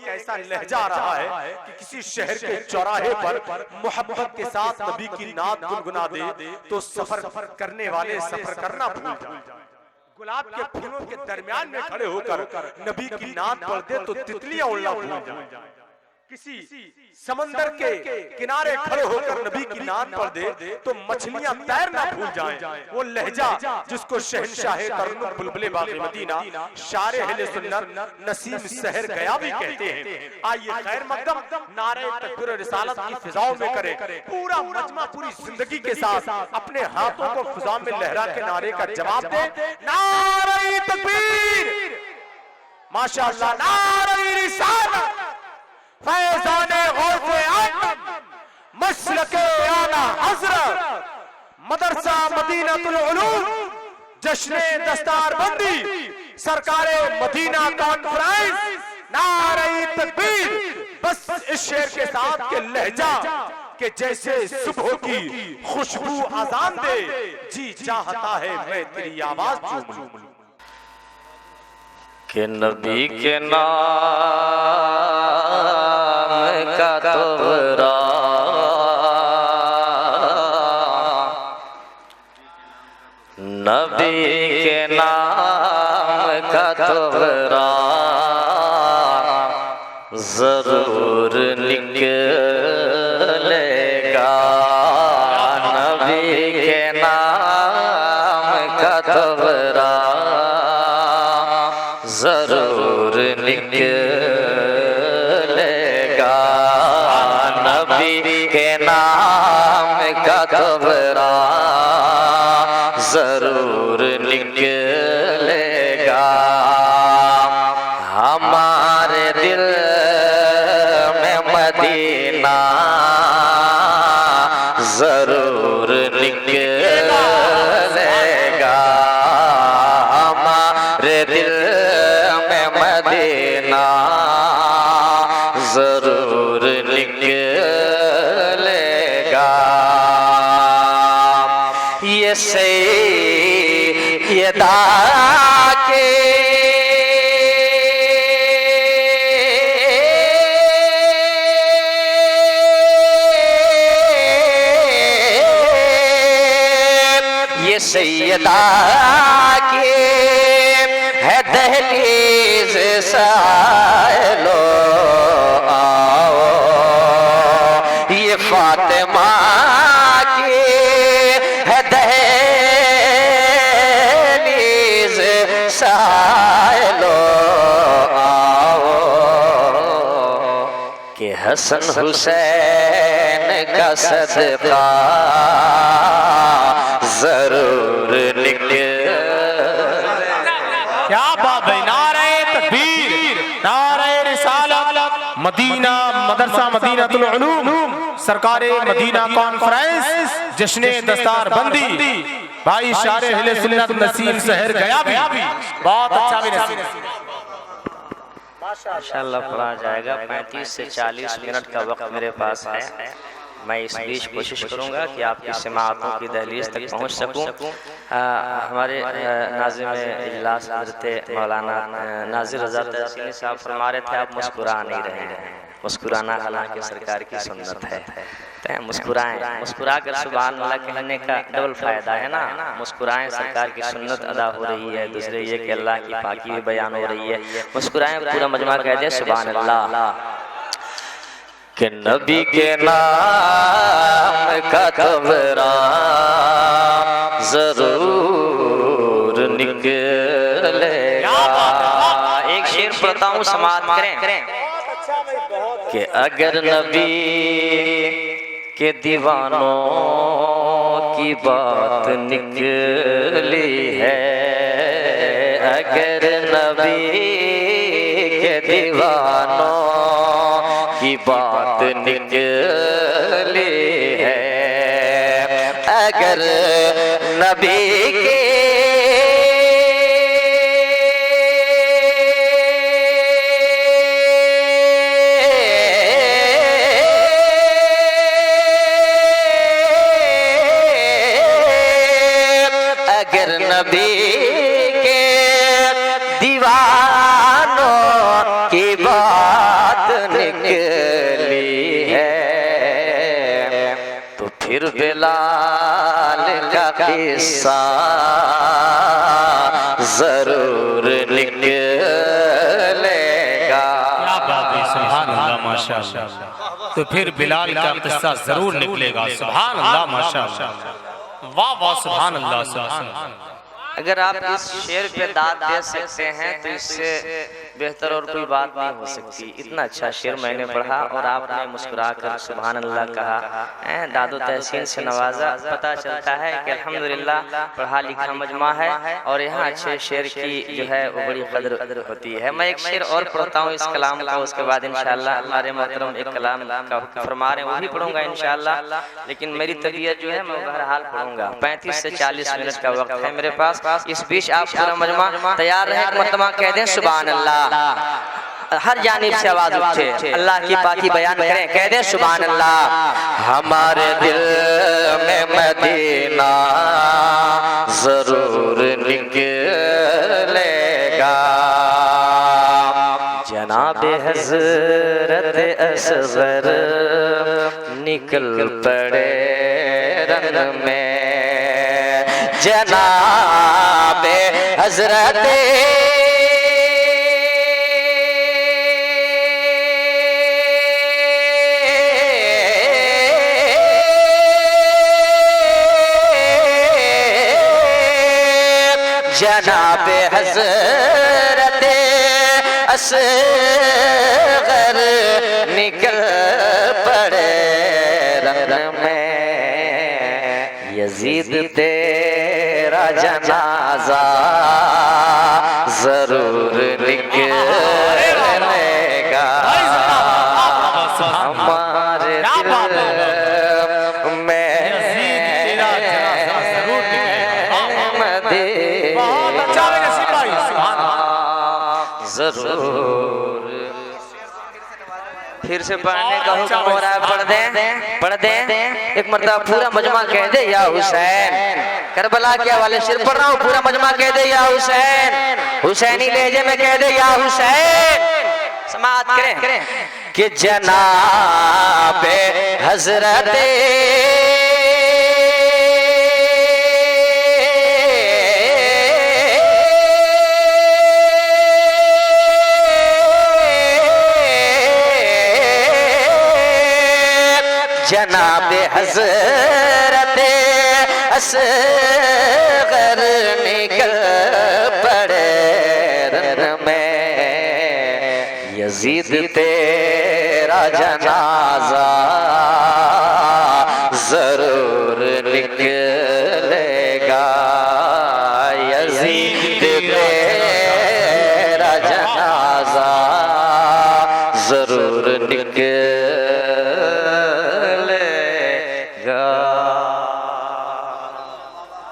एक ऐसा लहजा आ रहा है कि किसी शहर के चौराहे पर मोहब्बत के साथ नबी की नात गुनगुना दे तो सफर करने वाले सफर करना भूल जाए। गुलाब के फूलों के दरमियान में खड़े होकर नबी की नात पढ़ दे तो तितलियां उड़ना भूल जाए। किसी समंदर के किनारे खड़े होकर नबी की नात पढ़ दे तो मछलियां तैरना भूल जाएं। वो लहजा जिसको शहंशाहे तरन्नुम बुलबुले बाग़े मदीना शारे अहले सुन्नत नसीम शहर गया भी कहते हैं। आइए खैर मकदम नारे तकबीर और रिसालत की फिजाओं में करे पूरा मजमा पूरी जिंदगी के साथ अपने हाथों को फिजा में लहरा के नारे का जवाब दे। नारे तकबीर, माशाअल्लाह, नारे रिसालत, फैज़ाने गौसे आदम, मसलके आला हज़रत, मदरसा मदीनातुल उलूम, जश्ने दस्तारबंदी, सरकारे मदीना कॉन्फ्रेंस, नारे तकबीर। बस इस शेर के साथ के लहजा के जैसे सुबह की खुशबू अजान दे, जी चाहता है मैं तेरी आवाज चूम लूं। कि नबी के नाम का तोरा नबी के नाम का तोरा जरूर निकलेगा। नबी के नाम का तोरा जरूर निकलेगा। नबी के नाम का तोरा जरूर निकलेगा। हमारे दिल में मदीना जरूर निकलेगा। हमारे दिल में मदीना जरूर निकलेगा। ये सैयदा के ये सैयदा के है दहलीज सालो आओ। ये फातिमा की है दहलीज सालो आओ। कि हसन हुसैन का सदका जरूर निकलेगा। क्या बात है। नारे तकबीर, नारे रिसालत, मदीना मदरसा मदीनातुल उलूम, सरकारे मदीना कॉन्फ्रेंस, जश्ने दस्तारबंदी, भाई शारे अहले सुन्नत नसीम शहर गया भी बहुत अच्छा भी नसीब। इंशाअल्लाह पढ़ा जाएगा। 35 से 40 मिनट का वक्त मेरे पास है। मैं इस बीच कोशिश करूंगा कि आपकी समाअतों की दहलीज तक पहुंच सकूं। हमारे नाज़िम इजलास हज़रत मौलाना नाज़िर रज़ा तहसीनी साहब फरमा रहे थे आप मुस्कुरा नहीं रहे हैं। मुस्कुराना हालांकि सरकार की सुन्नत है। तो मुस्कुराएं, मुस्कुरा कर सुभान अल्लाह कहने का डबल फ़ायदा है ना। मुस्कुराएं, सरकार की सुन्नत अदा हो रही है। दूसरे ये कि अल्लाह की पाकी भी बयान हो रही है। मुस्कुराएं, पूरा मजमा कह दे सुभान अल्लाह। कि नबी के नाम का तोरा जरूर निकलेगा। एक शेर पढ़ता हूँ, समाअत करें। कि अगर नबी के दीवानों की बात निकली है, अगर नबी के दीवानों की बात निकली है, अगर नबी के नबी के दीवानों की बात फिर बिलाल का किस्सा जरूर निकलेगा। क्या बात है, सुभान अल्लाह माशाअल्लाह। तो फिर बिलाल का किस्सा जरूर निकलेगा। सुभान अल्लाह माशाअल्लाह, वाह वाह, सुभान अल्लाह सुभान अल्लाह। अगर आप इस शेर पे दाद दे सकते हैं तो इससे बेहतर और कोई बात नहीं हो सकती। इतना अच्छा शेर मैंने पढ़ा और आपने मुस्कुराकर सुभान अल्लाह कहा, दादो तहसीन से नवाजा। पता चलता है कि अल्हम्दुलिल्लाह पढ़ा लिखा मजमा है और यहाँ अच्छे शेर की जो है वो बड़ी कदर होती है। मैं एक शेर और पढ़ता हूँ इस कलाम का, उसके बाद इंशाअल्लाह हमारे मोहतरम एक कलाम का फरमा रहे हैं वो भी पढ़ूंगा इंशाअल्लाह। लेकिन मेरी तबीयत जो है मैं बहरहाल पढ़ूंगा। 35 से 40 मिनट का वक्त है मेरे पास। इस बीच आप पूरा मजमा तैयार रहे, मरतबा कह दें सुभान अल्लाह। हर जानिब से आवाज उठे, अल्लाह की पाकी बयान करें, कह दें सुभान अल्लाह। हमारे दिल में मदीना जरूर निकलेगा। जनाबे हजरत असगर निकल पड़े रंग में। जनाबे हजरत जनाबे हजरत असगर निकल पड़े रंग में। यजीद तेरा जनाजा जरूर निकलेगा। हमारे दिल में जरूर। फिर से पढ़ने का हुक्म हो रहा है, पढ़ दें एक मरतबा पूरा मजमा कह दे या हुसैन। करबला के हवाले शेर पढ़ रहा हूँ, पूरा मजमा कह दे या हुसैन। हुसैनी लहजे में कह दे या हुसैन। समाअत करें कि जनाबे हजरत जनाबे हजरत असगर निकल पड़े रंग में। यजीद तेरा जनाजा जरूर निकलेगा। यजीद तेरा जनाजा जरूर निकलेगा।